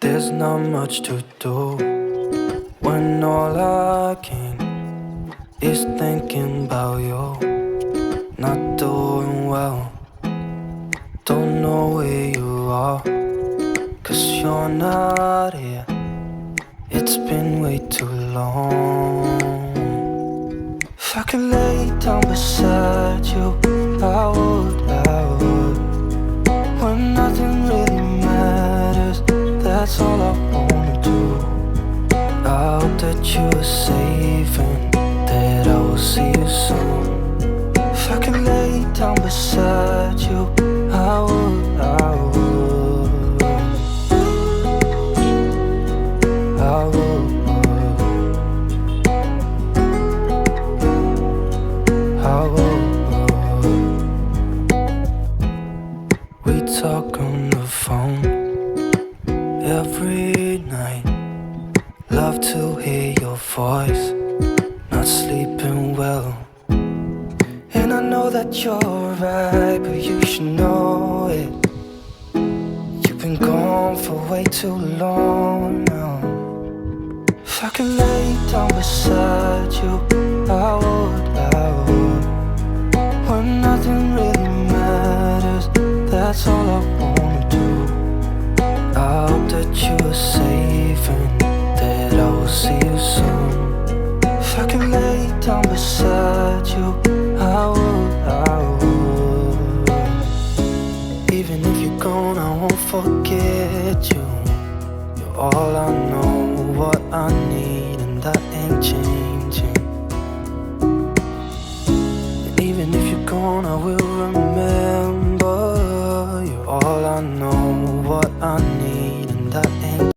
There's not much to do when all I can is thinking about you. Not doing well, don't know where you are, 'cause you're not here. It's been way too long. If I could lay down beside you, I would, when nothing really matters, that's all I wanna do. I hope that you are safe and that I will see you soon. If I could lay down beside you, I would, I would, I would, I would. We talk on the phone every night. Love to hear your voice, not sleeping well. And I know that you're right, but you should know it. You've been gone for way too long now. If I could lay down beside you, I would, I would. When nothing really matters, that's all I wanna do. I hope that you are safe and that I will see you soon. If I could lay down beside you, I would, I would. Even if you're gone, I won't forget you. You're all I know, what I need, and that ain't changing. And even if you're gone, I will remember. You're all I know, what I need, and that